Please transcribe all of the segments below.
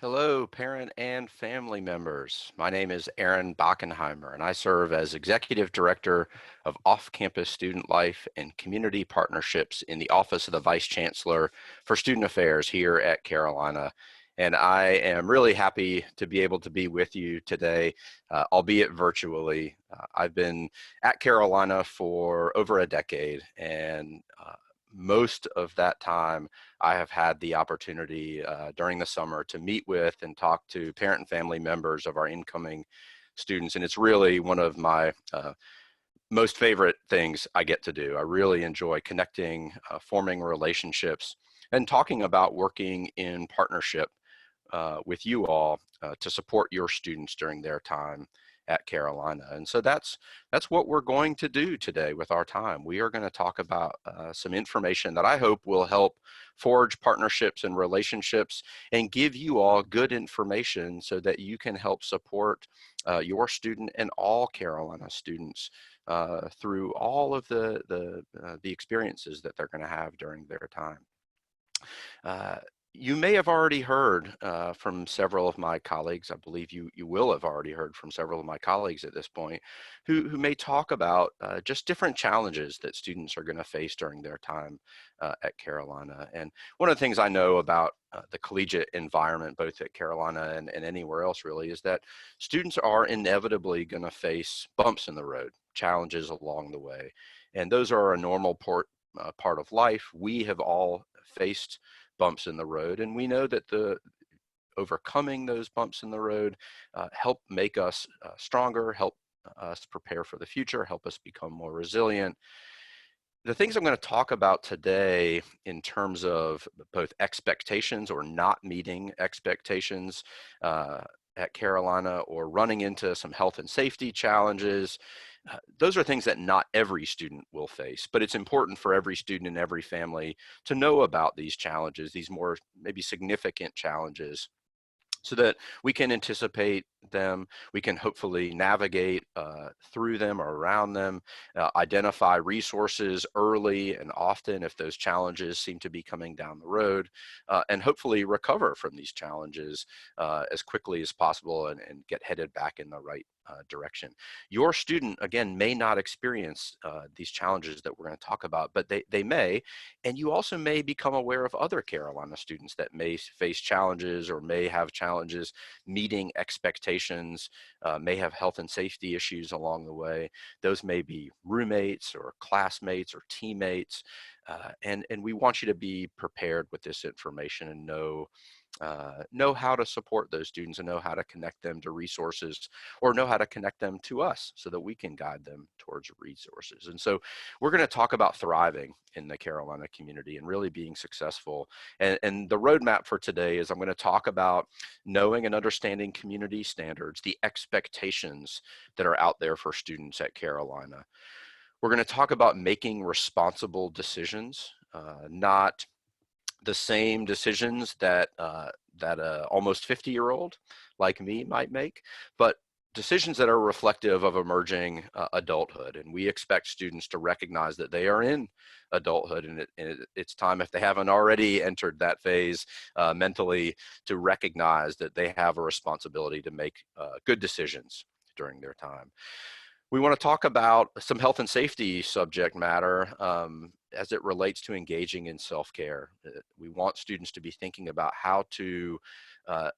Hello, parent and family members. My name is Aaron Bockenheimer, and I serve as Executive Director of Off-Campus Student Life and Community Partnerships in the Office of the Vice Chancellor for Student Affairs here at Carolina. And I am really happy to be able to be with you today, albeit virtually. I've been at Carolina for over a decade, and most of that time I have had the opportunity during the summer to meet with and talk to parent and family members of our incoming students. And it's really one of my most favorite things I get to do. I really enjoy connecting, forming relationships, and talking about working in partnership with you all to support your students during their time at Carolina. And so that's what we're going to do today with our time. We are going to talk about some information that I hope will help forge partnerships and relationships and give you all good information so that you can help support your student and all Carolina students through all of the experiences that they're going to have during their time. Uh, you may have already heard from several of my colleagues. I believe you will have already heard from several of my colleagues at this point who may talk about just different challenges that students are going to face during their time at Carolina. And one of the things I know about the collegiate environment, both at Carolina and anywhere else really, is that students are inevitably going to face bumps in the road, challenges along the way. And those are a normal part of life. We have all faced bumps in the road, and we know that the overcoming those bumps in the road help make us stronger, help us prepare for the future, help us become more resilient. The things I'm going to talk about today in terms of both expectations or not meeting expectations at Carolina, or running into some health and safety challenges, those are things that not every student will face, but it's important for every student and every family to know about these challenges, these more maybe significant challenges, so that we can anticipate them, we can hopefully navigate through them or around them, identify resources early and often if those challenges seem to be coming down the road, and hopefully recover from these challenges as quickly as possible and get headed back in the right direction. Your student, again, may not experience these challenges that we're going to talk about, but they may, and you also may become aware of other Carolina students that may face challenges or may have challenges meeting expectations, may have health and safety issues along the way. Those may be roommates or classmates or teammates. And we want you to be prepared with this information and know how to support those students and know how to connect them to resources, or know how to connect them to us so that we can guide them towards resources. And so we're going to talk about thriving in the Carolina community and really being successful. And the roadmap for today is I'm going to talk about knowing and understanding community standards, the expectations that are out there for students at Carolina. We're going to talk about making responsible decisions, not the same decisions that a almost 50-year-old like me might make, but decisions that are reflective of emerging adulthood. And we expect students to recognize that they are in adulthood, and it's time, if they haven't already entered that phase mentally, to recognize that they have a responsibility to make good decisions during their time. We want to talk about some health and safety subject matter as it relates to engaging in self-care. We want students to be thinking about how to uh,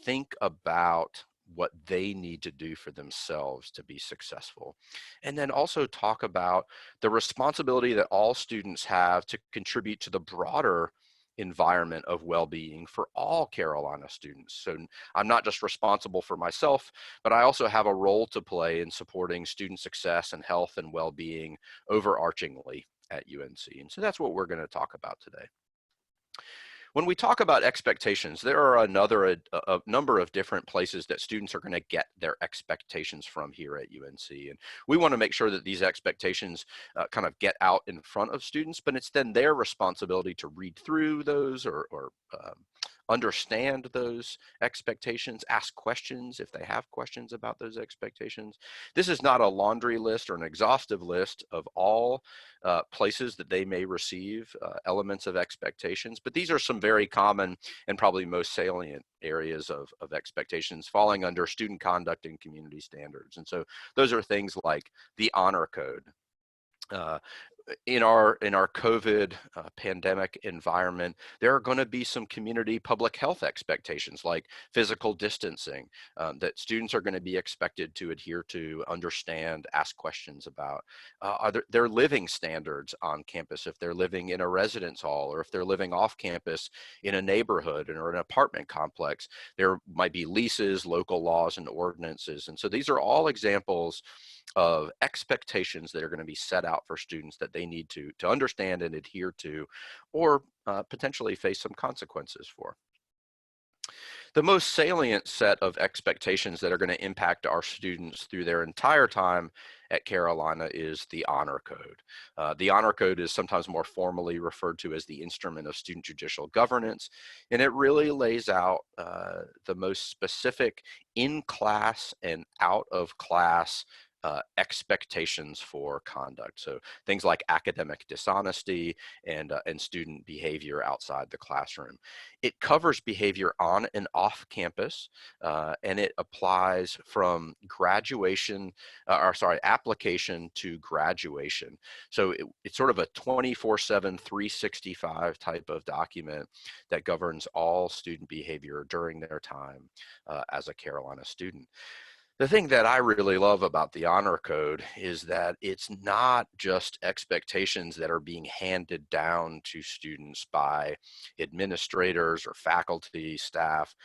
think about what they need to do for themselves to be successful. And then also talk about the responsibility that all students have to contribute to the broader environment of well-being for all Carolina students. So I'm not just responsible for myself, but I also have a role to play in supporting student success and health and well-being overarchingly at UNC. And so that's what we're going to talk about today. When we talk about expectations, there are a number of different places that students are going to get their expectations from here at UNC. And we want to make sure that these expectations kind of get out in front of students, but it's then their responsibility to read through those or understand those expectations, ask questions if they have questions about those expectations. This is not a laundry list or an exhaustive list of all places that they may receive elements of expectations, but these are some very common and probably most salient areas of expectations falling under student conduct and community standards. And so those are things like the honor code. Uh, in our COVID pandemic environment, there are going to be some community public health expectations like physical distancing that students are going to be expected to adhere to, understand, ask questions about. Are there living standards on campus if they're living in a residence hall or if they're living off campus in a neighborhood or an apartment complex? There might be leases, local laws, and ordinances. And so these are all examples of expectations that are going to be set out for students that they need to understand and adhere to, or potentially face some consequences for. The most salient set of expectations that are going to impact our students through their entire time at Carolina is the Honor Code. The Honor Code is sometimes more formally referred to as the Instrument of Student Judicial Governance, and it really lays out the most specific in-class and out-of-class expectations for conduct. So things like academic dishonesty and student behavior outside the classroom. It covers behavior on and off campus, and it applies from graduation, application to graduation. So it's sort of a 24/7, 365 type of document that governs all student behavior during their time as a Carolina student. The thing that I really love about the Honor Code is that it's not just expectations that are being handed down to students by administrators or faculty, staff.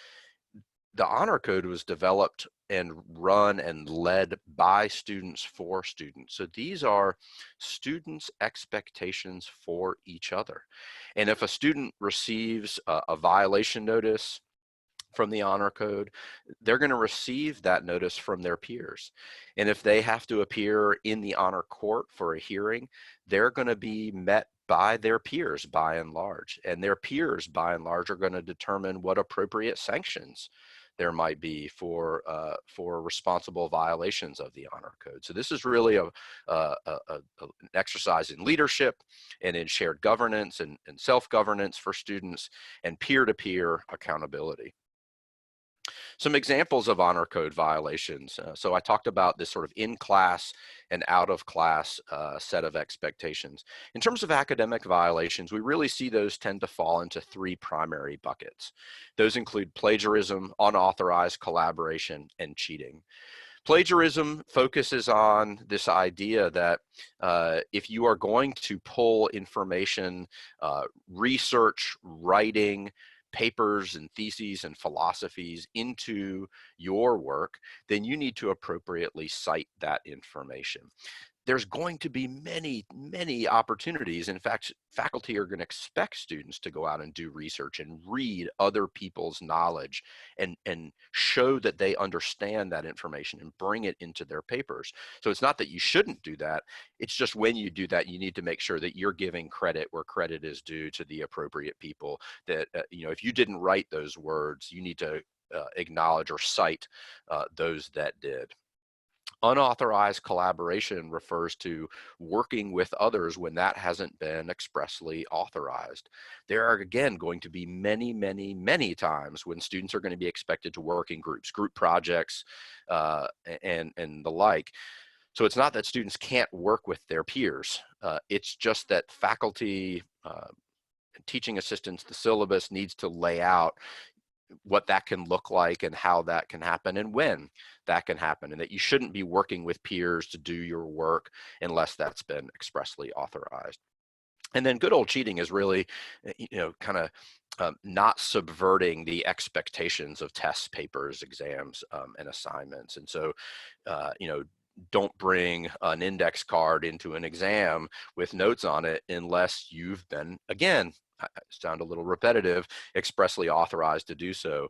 The Honor Code was developed and run and led by students for students. So these are students' expectations for each other. And if a student receives a violation notice from the Honor Code, they're going to receive that notice from their peers. And if they have to appear in the honor court for a hearing, they're going to be met by their peers by and large. And their peers by and large are going to determine what appropriate sanctions there might be for responsible violations of the Honor Code. So this is really an exercise in leadership and in shared governance and self-governance for students and peer-to-peer accountability. Some examples of Honor Code violations. So I talked about this sort of in-class and out-of-class set of expectations. In terms of academic violations, we really see those tend to fall into three primary buckets. Those include plagiarism, unauthorized collaboration, and cheating. Plagiarism focuses on this idea that if you are going to pull information, research, writing, papers and theses and philosophies into your work, then you need to appropriately cite that information. There's going to be many, many opportunities. In fact, faculty are going to expect students to go out and do research and read other people's knowledge and show that they understand that information and bring it into their papers. So it's not that you shouldn't do that. It's just when you do that, you need to make sure that you're giving credit where credit is due to the appropriate people. That, if you didn't write those words, you need to acknowledge or cite those that did. Unauthorized collaboration refers to working with others when that hasn't been expressly authorized. There are, again, going to be many, many, many times when students are going to be expected to work in groups, group projects, and the like. So it's not that students can't work with their peers. It's just that faculty, teaching assistants, the syllabus needs to lay out what that can look like and how that can happen and when that can happen, and that you shouldn't be working with peers to do your work unless that's been expressly authorized. And then good old cheating is really, kind of not subverting the expectations of tests, papers, exams, and assignments. And so, don't bring an index card into an exam with notes on it unless you've been, again, I sound a little repetitive, expressly authorized to do so.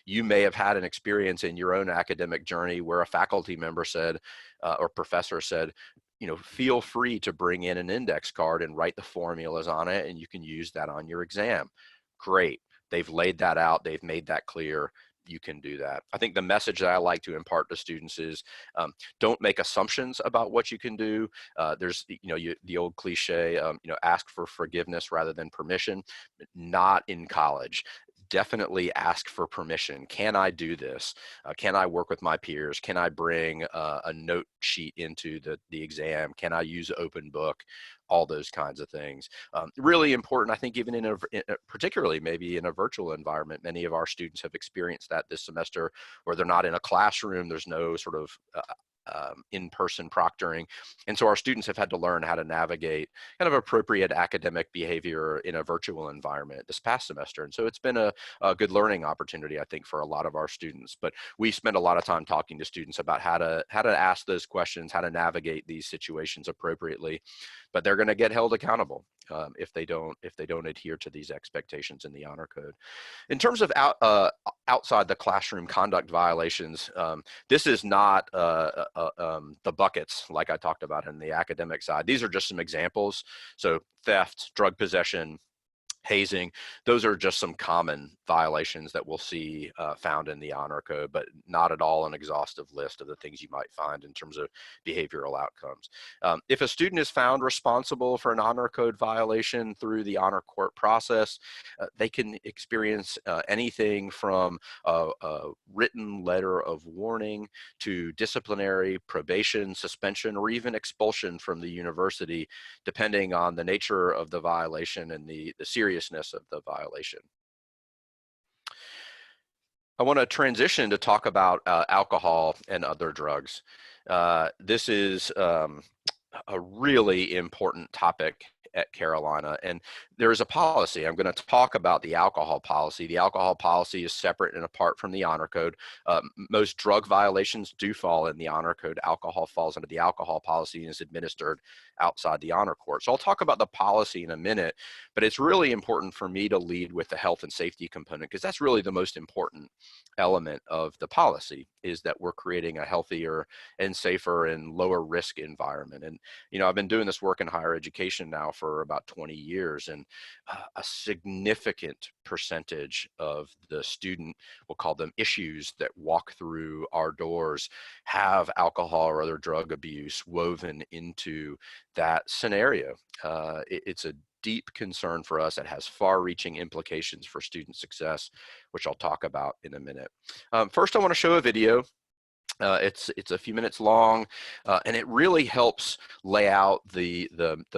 You may have had an experience in your own academic journey where a faculty member said, or professor said, feel free to bring in an index card and write the formulas on it, and you can use that on your exam. Great. they've laid that out, they've made that clear. You can do that. I think the message that I like to impart to students is don't make assumptions about what you can do. There's, the old cliche, ask for forgiveness rather than permission. Not in college. Definitely ask for permission. Can I do this? Can I work with my peers? Can I bring a note sheet into the exam? Can I use open book? All those kinds of things. Really important, I think, even particularly maybe in a virtual environment. Many of our students have experienced that this semester, where they're not in a classroom. There's no sort of in-person proctoring. And so our students have had to learn how to navigate kind of appropriate academic behavior in a virtual environment this past semester. And so it's been a good learning opportunity, I think, for a lot of our students. But we spend a lot of time talking to students about how to ask those questions, how to navigate these situations appropriately. But they're going to get held accountable if they don't adhere to these expectations in the honor code. In terms of outside the classroom conduct violations, this is not the buckets like I talked about in the academic side. These are just some examples. So theft, drug possession, hazing, those are just some common violations that we'll see found in the honor code, but not at all an exhaustive list of the things you might find in terms of behavioral outcomes. If a student is found responsible for an honor code violation through the honor court process, they can experience anything from a written letter of warning to disciplinary, probation, suspension, or even expulsion from the university, depending on the nature of the violation and the seriousness of the violation. I want to transition to talk about alcohol and other drugs. This is a really important topic at Carolina, and there is a policy. I'm going to talk about the alcohol policy. The alcohol policy is separate and apart from the honor code. Most drug violations do fall in the honor code. Alcohol falls under the alcohol policy and is administered outside the honor court. So I'll talk about the policy in a minute, but it's really important for me to lead with the health and safety component, because that's really the most important element of the policy, is that we're creating a healthier and safer and lower risk environment. And I've been doing this work in higher education now for about 20 years, and a significant percentage of the student, we'll call them issues, that walk through our doors have alcohol or other drug abuse woven into that scenario. It's a deep concern for us. It has far-reaching implications for student success, which I'll talk about in a minute. First, I want to show a video. It's a few minutes long, and it really helps lay out the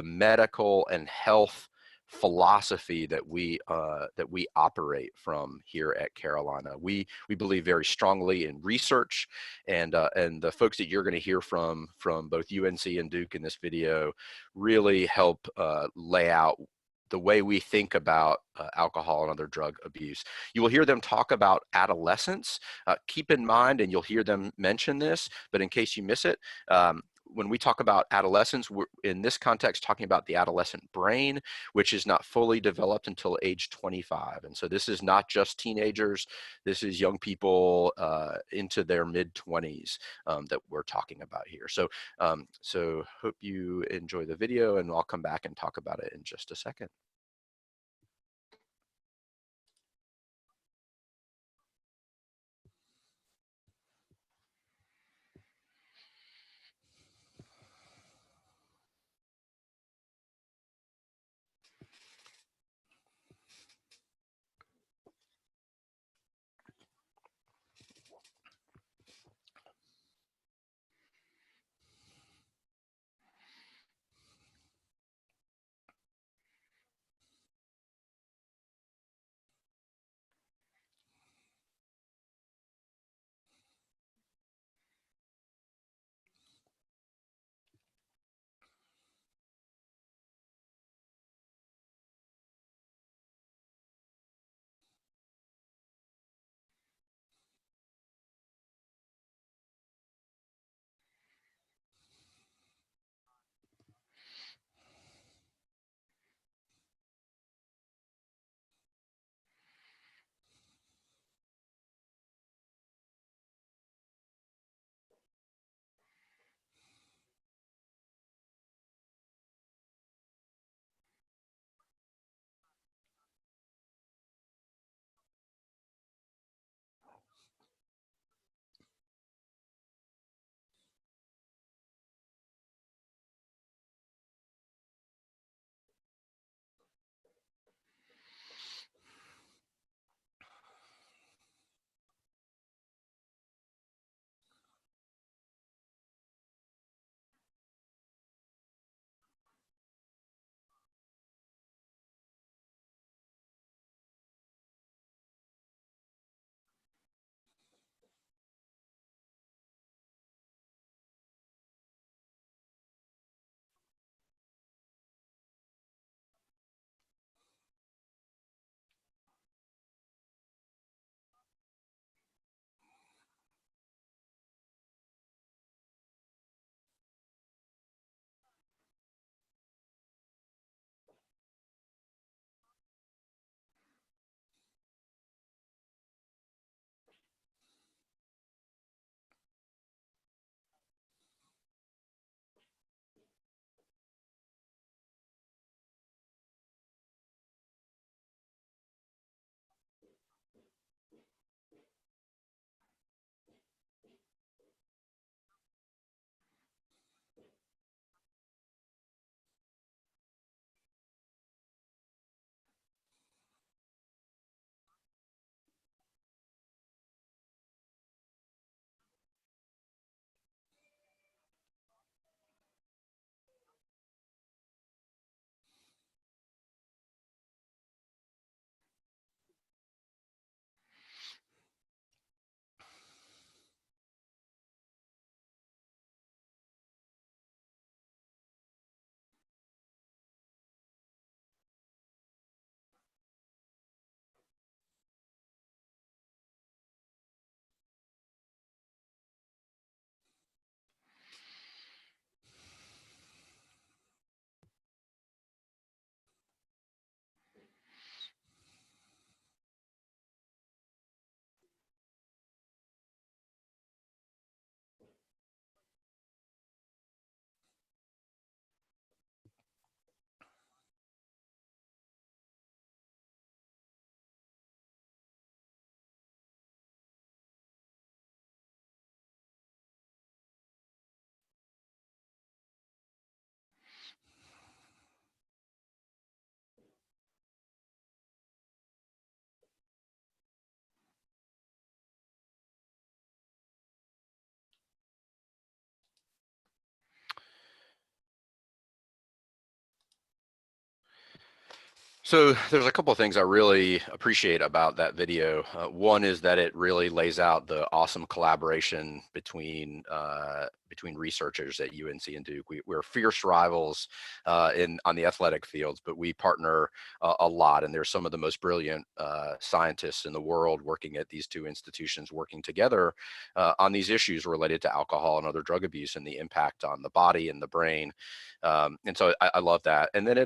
medical and health philosophy that we operate from here at Carolina. We believe very strongly in research, and the folks that you're going to hear from both UNC and Duke in this video really help lay out the way we think about alcohol and other drug abuse. You will hear them talk about adolescence. Keep in mind, and you'll hear them mention this, but in case you miss it, when we talk about adolescence, we're in this context talking about the adolescent brain, which is not fully developed until age 25. And so this is not just teenagers. This is young people into their mid-20s that we're talking about here. So hope you enjoy the video, and I'll come back and talk about it in just a second. So there's a couple of things I really appreciate about that video. One is that it really lays out the awesome collaboration between researchers at UNC and Duke. We're fierce rivals in on the athletic fields, but we partner a lot, and there's some of the most brilliant scientists in the world working at these two institutions, working together on these issues related to alcohol and other drug abuse and the impact on the body and the brain. And so I love that. And then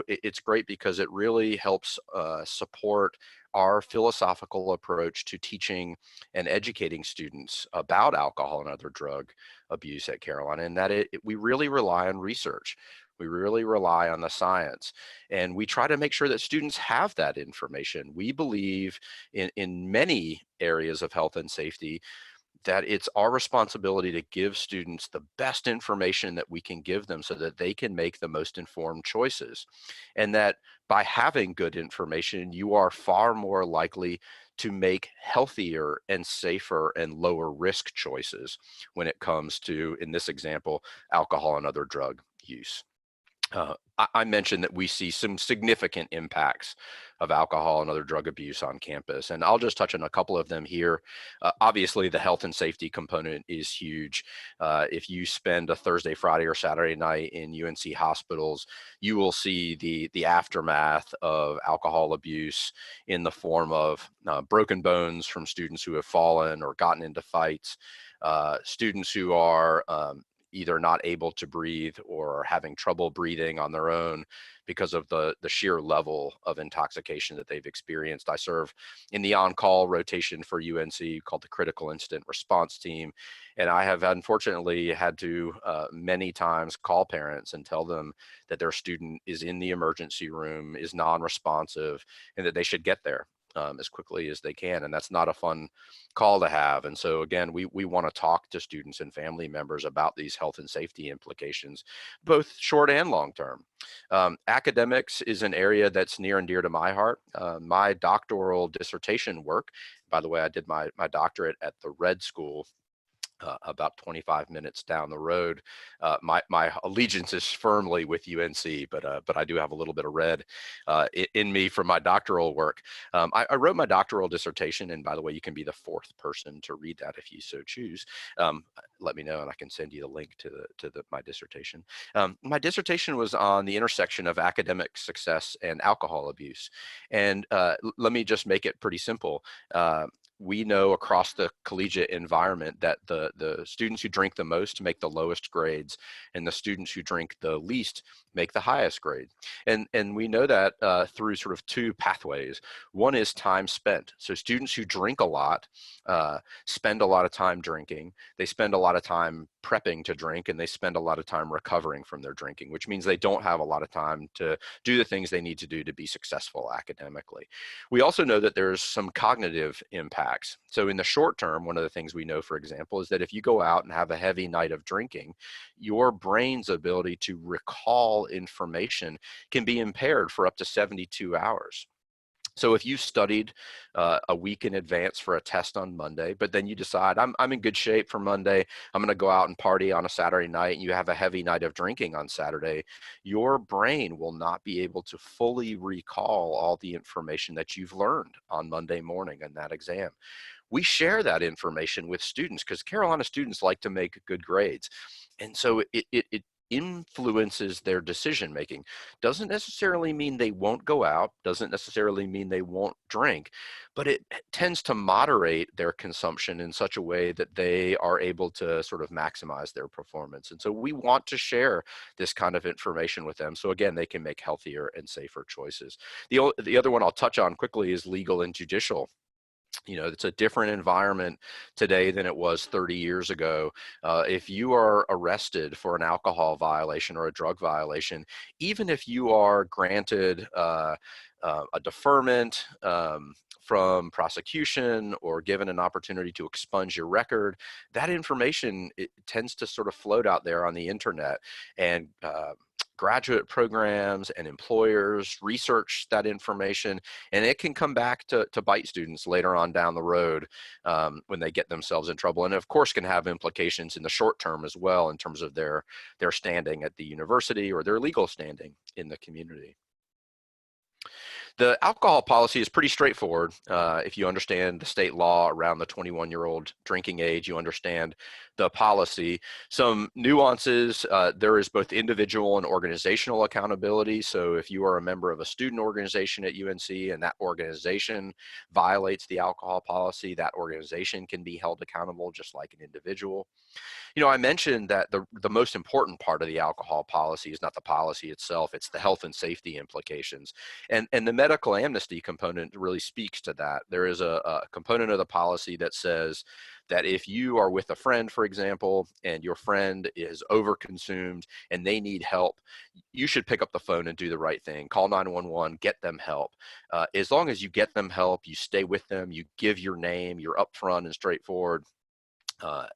it's great because it really helps support our philosophical approach to teaching and educating students about alcohol and other drug abuse at Carolina, and that we really rely on research. We really rely on the science, and we try to make sure that students have that information. We believe in many areas of health and safety that it's our responsibility to give students the best information that we can give them so that they can make the most informed choices. And that by having good information, you are far more likely to make healthier and safer and lower risk choices when it comes to, in this example, alcohol and other drug use. I mentioned that we see some significant impacts of alcohol and other drug abuse on campus, and I'll just touch on a couple of them here. Obviously, the health and safety component is huge. If you spend a Thursday, Friday, or Saturday night in UNC hospitals, you will see the aftermath of alcohol abuse in the form of broken bones from students who have fallen or gotten into fights, students who are either not able to breathe or having trouble breathing on their own because of the sheer level of intoxication that they've experienced. I serve in the on-call rotation for UNC called the Critical Incident Response Team, and I have unfortunately had to many times call parents and tell them that their student is in the emergency room, is non-responsive, and that they should get there as quickly as they can. And that's not a fun call to have. And so again, we want to talk to students and family members about these health and safety implications, both short and long term. Academics is an area that's near and dear to my heart. My doctoral dissertation work, by the way, I did my doctorate at the Red School about 25 minutes down the road. My allegiance is firmly with UNC, but I do have a little bit of red in me from my doctoral work. I wrote my doctoral dissertation, and by the way, you can be the fourth person to read that if you so choose. Let me know, and I can send you the link to my dissertation. My dissertation was on the intersection of academic success and alcohol abuse, and let me just make it pretty simple. We know across the collegiate environment that the students who drink the most make the lowest grades, and the students who drink the least make the highest grade. And we know that through sort of two pathways. One is time spent. So students who drink a lot spend a lot of time drinking. They spend a lot of time prepping to drink, and they spend a lot of time recovering from their drinking, which means they don't have a lot of time to do the things they need to do to be successful academically. We also know that there's some cognitive impacts. So in the short term, one of the things we know, for example, is that if you go out and have a heavy night of drinking, your brain's ability to recall information can be impaired for up to 72 hours. So if you studied a week in advance for a test on Monday, but then you decide I'm in good shape for Monday, I'm going to go out and party on a Saturday night, and you have a heavy night of drinking on Saturday, your brain will not be able to fully recall all the information that you've learned on Monday morning in that exam. We share that information with students because Carolina students like to make good grades. And so it influences their decision making. Doesn't necessarily mean they won't go out, doesn't necessarily mean they won't drink, but it tends to moderate their consumption in such a way that they are able to sort of maximize their performance. And so we want to share this kind of information with them so again they can make healthier and safer choices. The other one I'll touch on quickly is legal and judicial. It's a different environment today than it was 30 years ago. If you are arrested for an alcohol violation or a drug violation, even if you are granted a deferment from prosecution or given an opportunity to expunge your record, that information, it tends to sort of float out there on the internet, and graduate programs and employers research that information, and it can come back to bite students later on down the road when they get themselves in trouble, and of course can have implications in the short term as well in terms of their standing at the university or their legal standing in the community. The alcohol policy is pretty straightforward. If you understand the state law around the 21-year-old drinking age, you understand the policy. Some nuances, there is both individual and organizational accountability. So if you are a member of a student organization at UNC and that organization violates the alcohol policy, that organization can be held accountable just like an individual. I mentioned that the most important part of the alcohol policy is not the policy itself, it's the health and safety implications. And the medical amnesty component really speaks to that. There is a component of the policy that says that if you are with a friend, for example, and your friend is overconsumed and they need help, you should pick up the phone and do the right thing. Call 911, get them help. As long as you get them help, you stay with them, you give your name, you're upfront and straightforward, uh,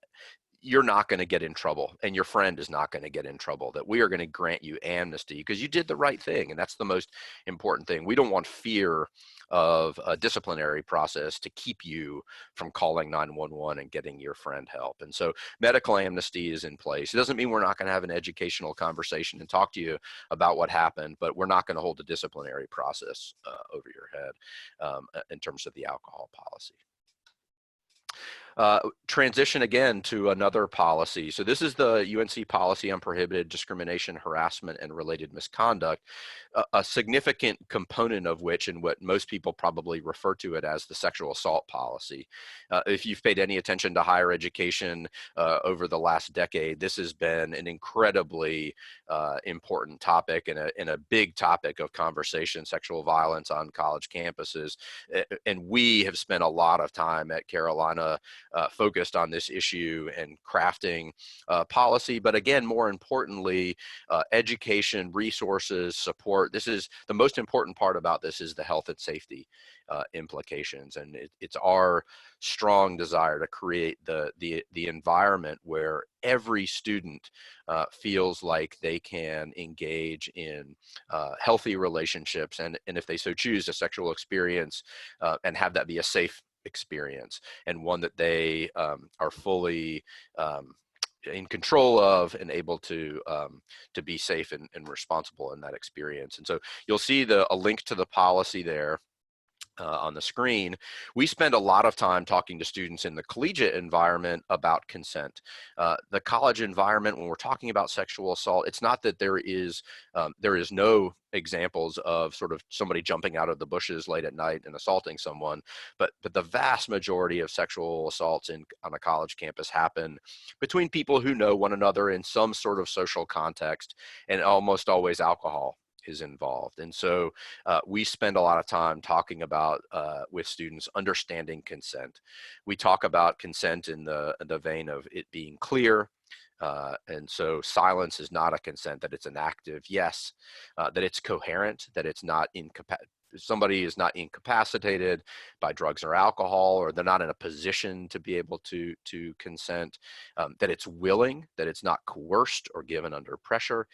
you're not going to get in trouble, and your friend is not going to get in trouble, that we are going to grant you amnesty because you did the right thing. And that's the most important thing. We don't want fear of a disciplinary process to keep you from calling 911 and getting your friend help. And so medical amnesty is in place. It doesn't mean we're not going to have an educational conversation and talk to you about what happened, but we're not going to hold a disciplinary process over your head in terms of the alcohol policy. Transition again to another policy. So this is the UNC policy on prohibited discrimination, harassment, and related misconduct, a significant component of which, and what most people probably refer to it as, the sexual assault policy. If you've paid any attention to higher education over the last decade, this has been an incredibly important topic and a big topic of conversation, sexual violence on college campuses. And we have spent a lot of time at Carolina focused on this issue and crafting policy. But again, more importantly, education, resources, support. This is the most important part about this, is the health and safety implications. And it's our strong desire to create the environment where every student feels like they can engage in healthy relationships, and if they so choose, a sexual experience, and have that be a safe experience, and one that they are fully in control of and able to be safe and responsible in that experience. And so you'll see a link to the policy there on the screen. We spend a lot of time talking to students in the collegiate environment about consent. The college environment, when we're talking about sexual assault, it's not that there is no examples of sort of somebody jumping out of the bushes late at night and assaulting someone, but the vast majority of sexual assaults on a college campus happen between people who know one another in some sort of social context, and almost always alcohol is involved. And so we spend a lot of time talking about with students understanding consent. We talk about consent in the vein of it being clear. And so silence is not a consent, that it's an active yes, that it's coherent, that it's not somebody is not incapacitated by drugs or alcohol, or they're not in a position to be able to consent, that it's willing, that it's not coerced or given under pressure,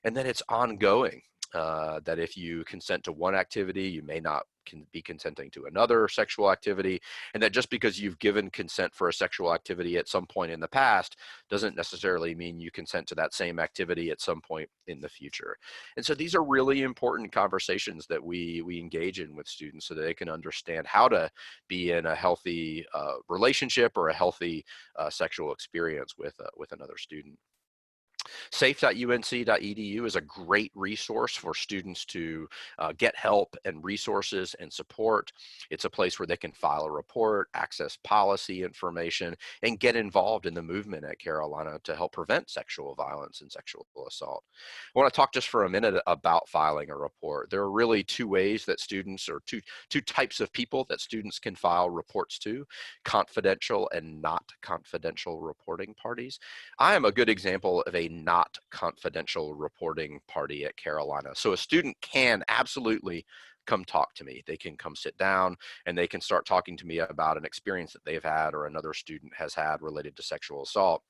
and that it's ongoing. That if you consent to one activity, you may not be consenting to another sexual activity, and that just because you've given consent for a sexual activity at some point in the past doesn't necessarily mean you consent to that same activity at some point in the future. And so these are really important conversations that we engage in with students so that they can understand how to be in a healthy relationship or a healthy sexual experience with another student. Safe.unc.edu is a great resource for students to get help and resources and support. It's a place where they can file a report, access policy information, and get involved in the movement at Carolina to help prevent sexual violence and sexual assault. I want to talk just for a minute about filing a report. There are really two ways that students, or two types of people that students can file reports to: confidential and not confidential reporting parties. I am a good example of a not confidential reporting party at Carolina. So a student can absolutely come talk to me. They can come sit down and they can start talking to me about an experience that they've had or another student has had related to sexual assault.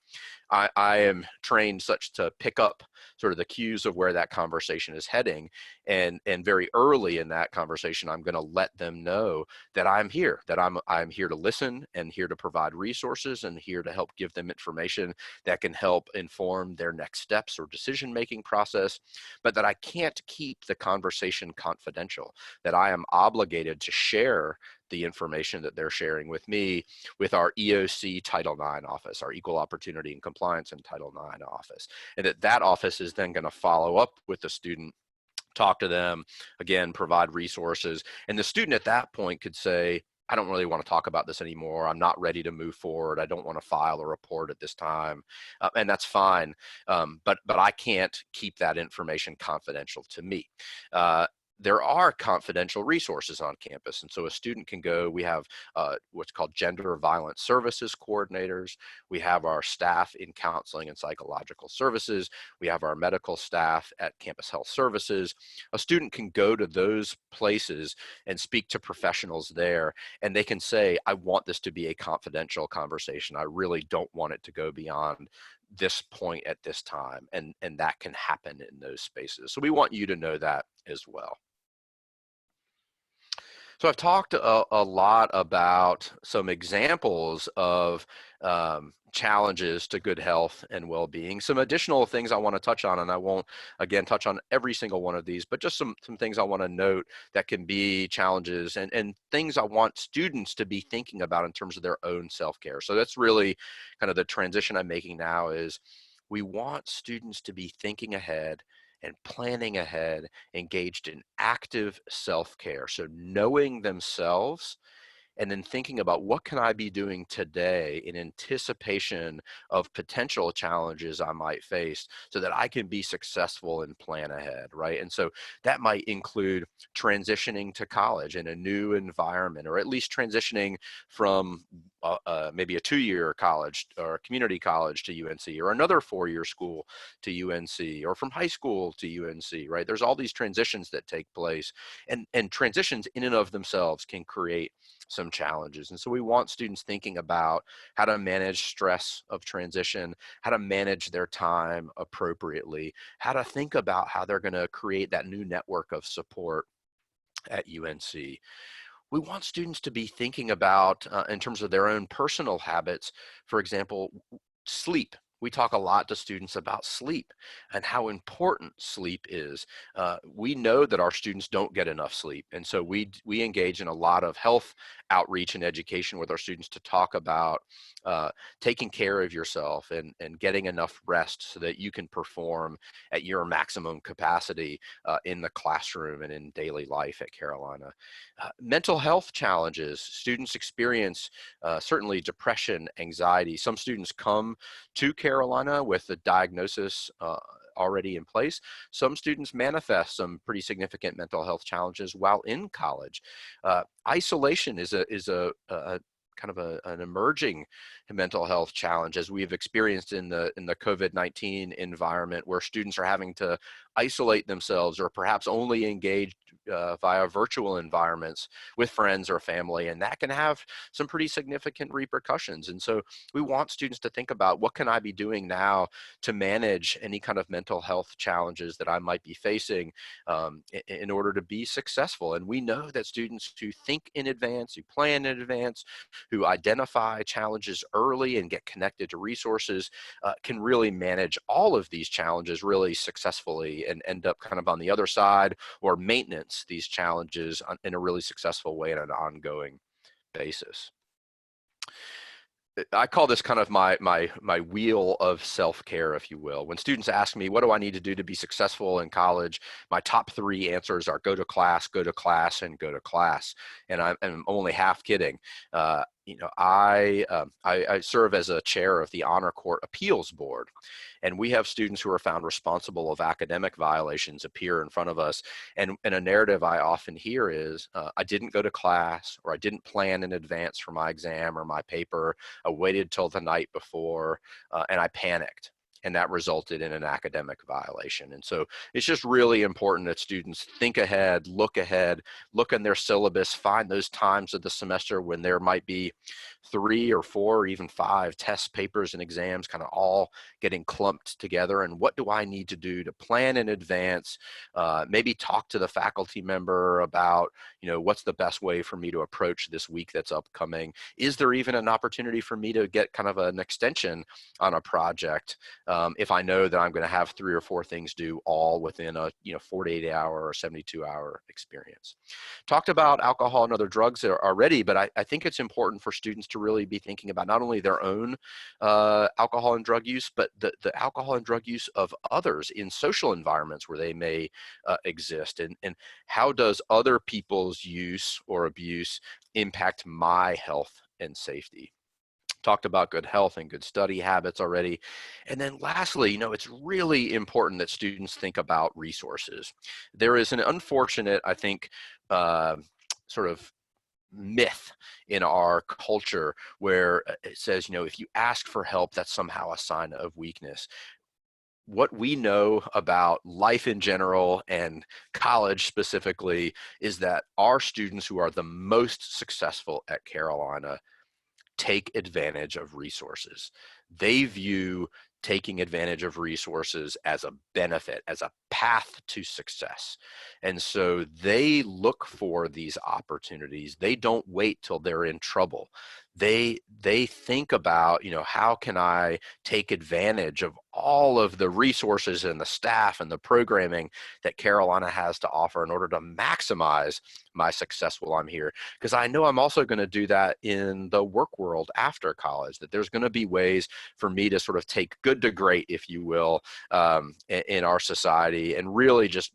I am trained such to pick up sort of the cues of where that conversation is heading. And very early in that conversation, I'm going to let them know that I'm here, that I'm here to listen and here to provide resources and here to help give them information that can help inform their next steps or decision-making process, but that I can't keep the conversation confidential. that I am obligated to share the information that they're sharing with me with our EOC Title IX office, our Equal Opportunity and Compliance in Title IX office. And that office is then going to follow up with the student, talk to them, again, provide resources. And the student at that point could say, I don't really want to talk about this anymore. I'm not ready to move forward. I don't want to file a report at this time. And that's fine. But I can't keep that information confidential to me. There are confidential resources on campus. And so a student can go, we have what's called gender violence services coordinators. We have our staff in counseling and psychological services. We have our medical staff at campus health services. A student can go to those places and speak to professionals there, and they can say, I want this to be a confidential conversation. I really don't want it to go beyond this point at this time. And that can happen in those spaces. So we want you to know that as well. So I've talked a lot about some examples of challenges to good health and well-being. Some additional things I want to touch on, and I won't, again, touch on every single one of these, but just some things I want to note that can be challenges and things I want students to be thinking about in terms of their own self-care. So that's really kind of the transition I'm making now is we want students to be thinking ahead and planning ahead, engaged in active self-care. So knowing themselves and then thinking about what can I be doing today in anticipation of potential challenges I might face so that I can be successful and plan ahead, right? And so that might include transitioning to college in a new environment, or at least transitioning from maybe a 2-year college or community college to UNC, or another 4-year school to UNC, or from high school to UNC, right? There's all these transitions that take place, and transitions in and of themselves can create some challenges. And so we want students thinking about how to manage stress of transition, how to manage their time appropriately, how to think about how they're going to create that new network of support at UNC. We want students to be thinking about, in terms of their own personal habits, for example, sleep. We talk a lot to students about sleep and how important sleep is. We know that our students don't get enough sleep. And so we engage in a lot of health outreach and education with our students to talk about taking care of yourself and getting enough rest so that you can perform at your maximum capacity in the classroom and in daily life at Carolina. Mental health challenges. Students experience certainly depression, anxiety. Some students come to Carolina with a diagnosis already in place. Some students manifest some pretty significant mental health challenges while in college. Isolation is a kind of an emerging mental health challenge, as we've experienced in the COVID-19 environment, where students are having to isolate themselves or perhaps only engage via virtual environments with friends or family, and that can have some pretty significant repercussions. And so we want students to think about, what can I be doing now to manage any kind of mental health challenges that I might be facing in order to be successful. And we know that students who think in advance, who plan in advance, who identify challenges early and get connected to resources can really manage all of these challenges really successfully and end up kind of on the other side, or maintenance these challenges in a really successful way on an ongoing basis. I call this kind of my wheel of self-care, if you will. When students ask me, what do I need to do to be successful in college? My top 3 answers are go to class, and go to class. And I'm only half kidding. I serve as a chair of the Honor Court Appeals Board, and we have students who are found responsible of academic violations appear in front of us. And a narrative I often hear is, I didn't go to class, or I didn't plan in advance for my exam or my paper. I waited till the night before, and I panicked. And that resulted in an academic violation. And so it's just really important that students think ahead, look in their syllabus, find those times of the semester when there might be 3 or 4 or even 5 tests, papers, and exams kind of all getting clumped together. And what do I need to do to plan in advance? Maybe talk to the faculty member about, what's the best way for me to approach this week that's upcoming? Is there even an opportunity for me to get kind of an extension on a project? if I know that I'm going to have 3 or 4 things due all within a 48 hour or 72-hour experience. Talked about alcohol and other drugs already, but I think it's important for students to really be thinking about not only their own alcohol and drug use, but the alcohol and drug use of others in social environments where they may exist, and how does other people's use or abuse impact my health and safety. Talked about good health and good study habits already. And then lastly, it's really important that students think about resources. There is an unfortunate, I think, sort of myth in our culture where it says, if you ask for help, that's somehow a sign of weakness. What we know about life in general and college specifically is that our students who are the most successful at Carolina take advantage of resources. They view taking advantage of resources as a benefit, as a path to success. And so they look for these opportunities. They don't wait till they're in trouble. They think about, how can I take advantage of all of the resources and the staff and the programming that Carolina has to offer in order to maximize my success while I'm here. Because I know I'm also going to do that in the work world after college, that there's going to be ways for me to sort of take good to great, if you will, in our society, and really just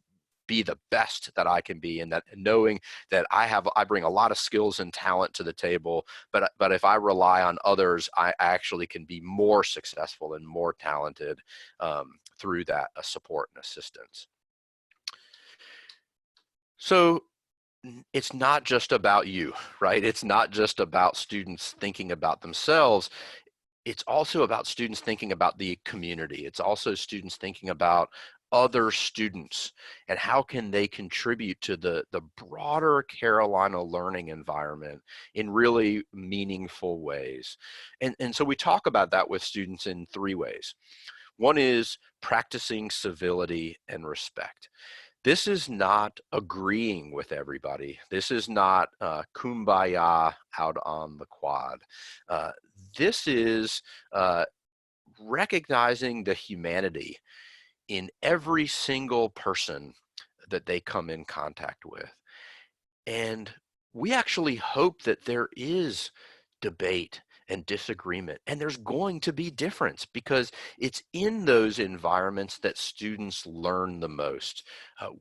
be the best that I can be, and that knowing that I bring a lot of skills and talent to the table, but if I rely on others, I actually can be more successful and more talented through that support and assistance. So it's not just about you, right? It's not just about students thinking about themselves. It's also about students thinking about the community. It's also students thinking about other students and how can they contribute to the broader Carolina learning environment in really meaningful ways. And so we talk about that with students in 3 ways. One is practicing civility and respect. This is not agreeing with everybody. This is not kumbaya out on the quad. This is recognizing the humanity in every single person that they come in contact with. And we actually hope that there is debate and disagreement, and there's going to be difference because it's in those environments that students learn the most.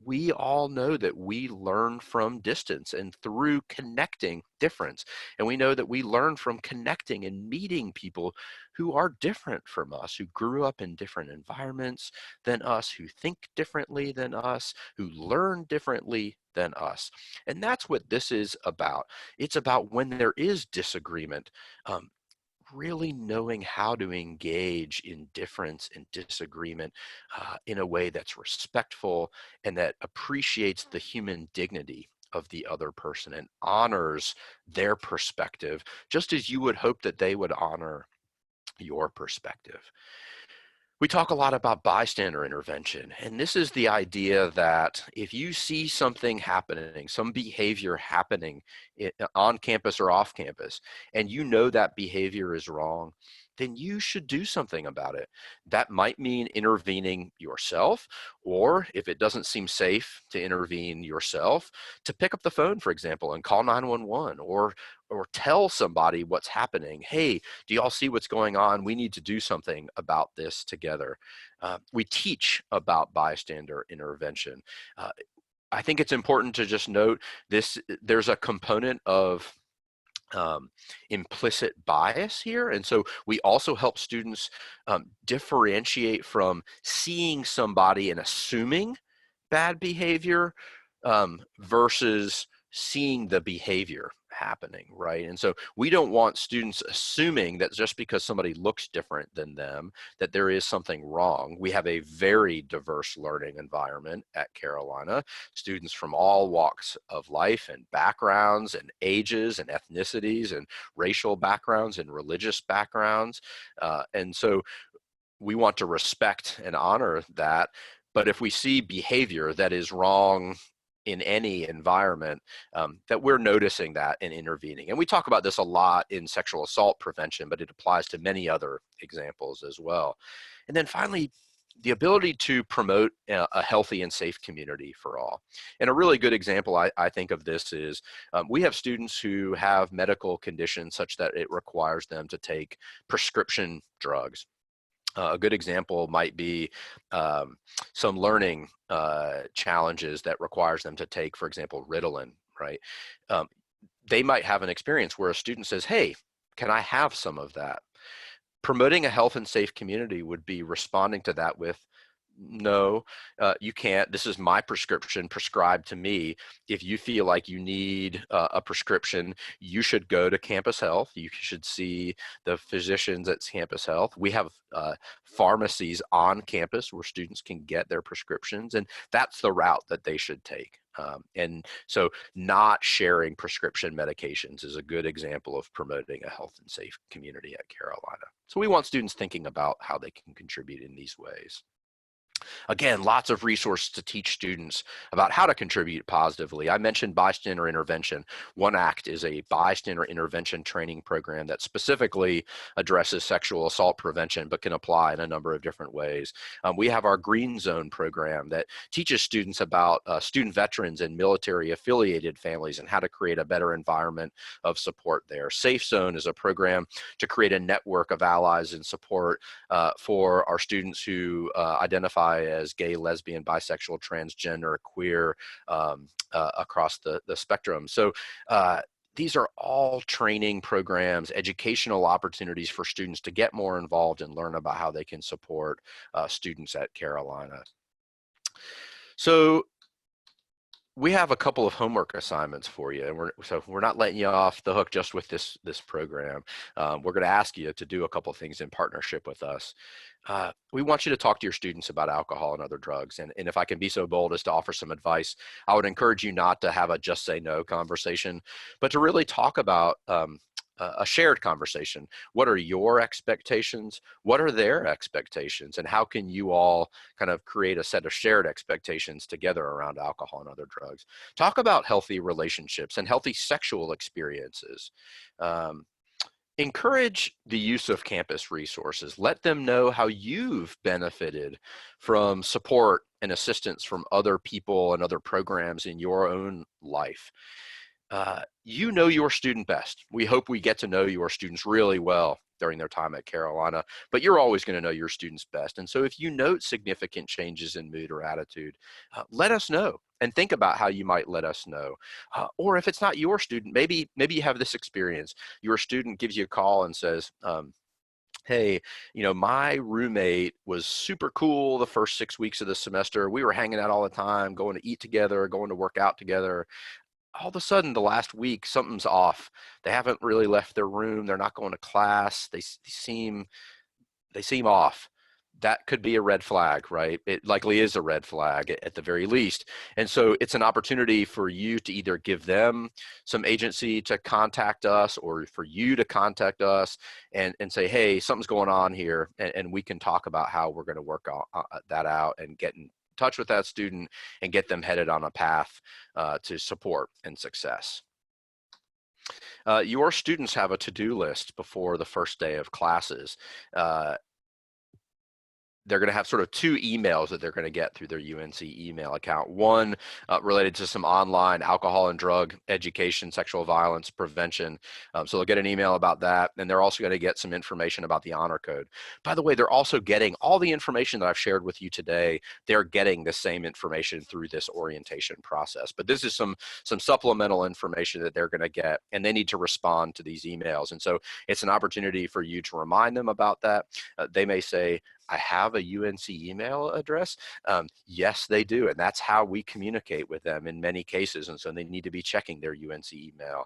We all know that we learn from distance and through connecting difference, and we know that we learn from connecting and meeting people who are different from us, who grew up in different environments than us, who think differently than us, who learn differently than us. And that's what this is about. It's about when there is disagreement, really knowing how to engage in difference and disagreement in a way that's respectful and that appreciates the human dignity of the other person and honors their perspective, just as you would hope that they would honor your perspective. We talk a lot about bystander intervention, and this is the idea that if you see something happening, some behavior happening on campus or off campus, and you know that behavior is wrong, then you should do something about it. That might mean intervening yourself, or if it doesn't seem safe to intervene yourself, to pick up the phone, for example, and call 911, or tell somebody what's happening. Hey, do y'all see what's going on? We need to do something about this together. We teach about bystander intervention. I think it's important to just note this, there's a component of implicit bias here. And so we also help students differentiate from seeing somebody and assuming bad behavior versus seeing the behavior happening, right? And so we don't want students assuming that just because somebody looks different than them, that there is something wrong. We have a very diverse learning environment at Carolina, students from all walks of life and backgrounds and ages and ethnicities and racial backgrounds and religious backgrounds. And so we want to respect and honor that. But if we see behavior that is wrong in any environment, that we're noticing that and intervening. And we talk about this a lot in sexual assault prevention, but it applies to many other examples as well. And then finally, the ability to promote a healthy and safe community for all. And a really good example I think of this is we have students who have medical conditions such that it requires them to take prescription drugs. A good example might be um, some learning challenges that requires them to take, for example, Ritalin, right? Um, they might have an experience where a student says, hey, can I have some of that? Promoting a health and safe community would be responding to that with, no, you can't. This is my prescription prescribed to me. If you feel like you need a prescription, you should go to Campus Health. You should see the physicians at Campus Health. We have pharmacies on campus where students can get their prescriptions, and that's the route that they should take. And so not sharing prescription medications is a good example of promoting a health and safe community at Carolina. So we want students thinking about how they can contribute in these ways. Again, lots of resources to teach students about how to contribute positively. I mentioned bystander intervention. One Act is a bystander intervention training program that specifically addresses sexual assault prevention, but can apply in a number of different ways. We have our Green Zone program that teaches students about student veterans and military affiliated families and how to create a better environment of support there. Safe Zone is a program to create a network of allies and support for our students who identify as gay, lesbian, bisexual, transgender, queer, across the spectrum. So these are all training programs, educational opportunities for students to get more involved and learn about how they can support students at Carolina. So we have a couple of homework assignments for you, and we're not letting you off the hook just with this program. We're going to ask you to do a couple of things in partnership with us. We want you to talk to your students about alcohol and other drugs, and if I can be so bold as to offer some advice, I would encourage you not to have a just say no conversation, but to really talk about a shared conversation. What are your expectations? What are their expectations? And how can you all kind of create a set of shared expectations together around alcohol and other drugs? Talk about healthy relationships and healthy sexual experiences. Um, Encourage the use of campus resources. Let them know how you've benefited from support and assistance from other people and other programs in your own life. You know your student best. We hope we get to know your students really well during their time at Carolina, but you're always going to know your students best. And so if you note significant changes in mood or attitude, let us know and think about how you might let us know. Or if it's not your student, maybe you have this experience. Your student gives you a call and says, hey, my roommate was super cool the first 6 weeks of the semester. We were hanging out all the time, going to eat together, going to work out together. All of a sudden the last week something's off. They haven't really left their room. They're not going to class. They seem off. That could be a red flag, right? It likely is a red flag at the very least. And so it's an opportunity for you to either give them some agency to contact us, or for you to contact us and say, hey, something's going on here, and we can talk about how we're going to work that out and get in touch with that student and get them headed on a path to support and success. Your students have a to-do list before the first day of classes. They're going to have sort of two emails that they're going to get through their UNC email account. One related to some online alcohol and drug education, sexual violence prevention. So they'll get an email about that. And they're also going to get some information about the honor code. By the way, they're also getting all the information that I've shared with you today. They're getting the same information through this orientation process. But this is some supplemental information that they're going to get, and they need to respond to these emails. And so it's an opportunity for you to remind them about that. They may say, I have a UNC email address. Yes, they do. And that's how we communicate with them in many cases. And so they need to be checking their UNC email.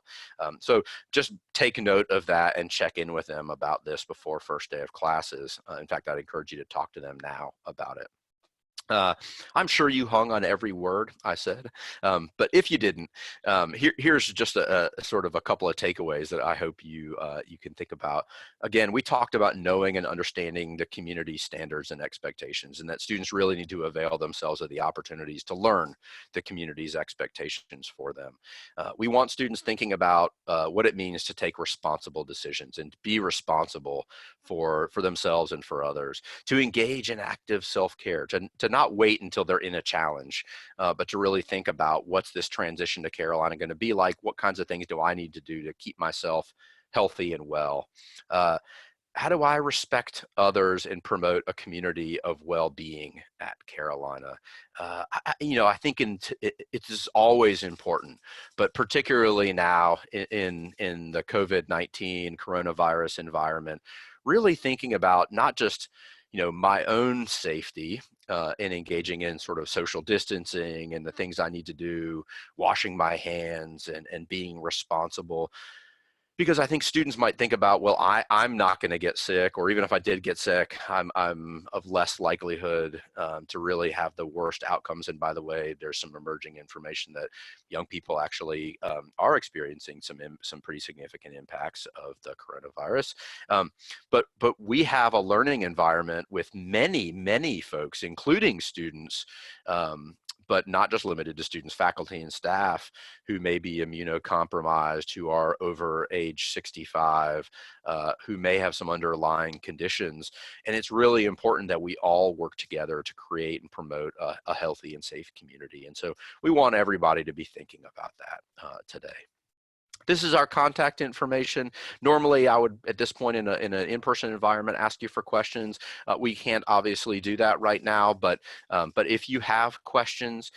So just take note of that and check in with them about this before first day of classes. In fact, I'd encourage you to talk to them now about it. Uh, I'm sure you hung on every word I said, but if you didn't, here's just a sort of a couple of takeaways that I hope you can think about. Again, we talked about knowing and understanding the community standards and expectations, and that students really need to avail themselves of the opportunities to learn the community's expectations for them. We want students thinking about what it means to take responsible decisions and be responsible for themselves and for others, to engage in active self-care, to not wait until they're in a challenge, but to really think about what's this transition to Carolina going to be like? What kinds of things do I need to do to keep myself healthy and well? Uh, how do I respect others and promote a community of well-being at Carolina? I think it is always important, but particularly now in the COVID-19 coronavirus environment, really thinking about not just my own safety and engaging in sort of social distancing and the things I need to do, washing my hands and being responsible, because I think students might think about, well, I'm not going to get sick, or even if I did get sick, I'm of less likelihood to really have the worst outcomes. And by the way, there's some emerging information that young people actually are experiencing some pretty significant impacts of the coronavirus. But we have a learning environment with many folks, including students, but not just limited to students, faculty and staff who may be immunocompromised, who are over age 65, who may have some underlying conditions. And it's really important that we all work together to create and promote a healthy and safe community. And so we want everybody to be thinking about that today. This is our contact information. Normally, I would, at this point in an in-person environment, ask you for questions. We can't obviously do that right now, but if you have questions,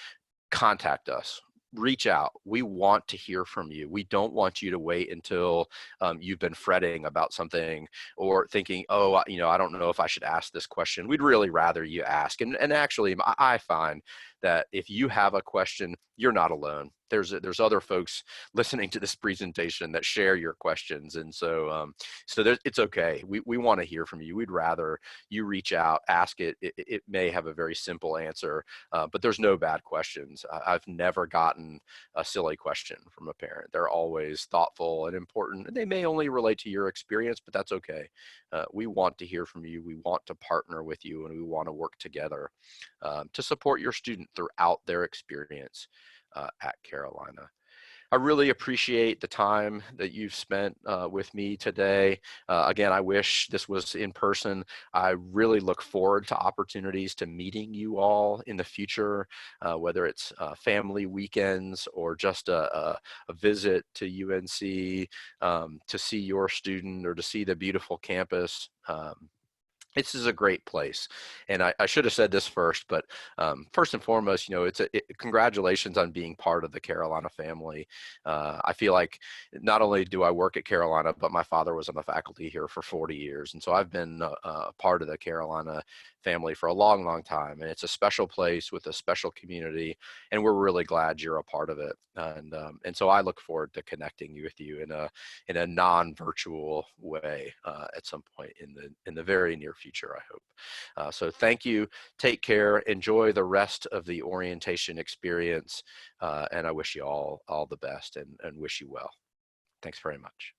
contact us. Reach out. We want to hear from you. We don't want you to wait until you've been fretting about something or thinking, oh, I don't know if I should ask this question. We'd really rather you ask. And actually, I find that if you have a question, you're not alone. There's other folks listening to this presentation that share your questions, and so it's okay. We want to hear from you. We'd rather you reach out, ask it. It may have a very simple answer, but there's no bad questions. I've never gotten a silly question from a parent. They're always thoughtful and important. They may only relate to your experience, but that's okay. We want to hear from you. We want to partner with you, and we want to work together to support your student throughout their experience at Carolina. I really appreciate the time that you've spent with me today. Again, I wish this was in person. I really look forward to opportunities to meeting you all in the future, whether it's family weekends or just a visit to UNC to see your student or to see the beautiful campus. This is a great place, and I should have said this first, but first and foremost, congratulations on being part of the Carolina family. I feel like not only do I work at Carolina, but my father was on the faculty here for 40 years, and so I've been a part of the Carolina family for a long time, and it's a special place with a special community, and we're really glad you're a part of it. And so I look forward to connecting with you in a non-virtual way at some point in the very near future, I hope. So thank you. Take care. Enjoy the rest of the orientation experience, and I wish you all the best and wish you well. Thanks very much.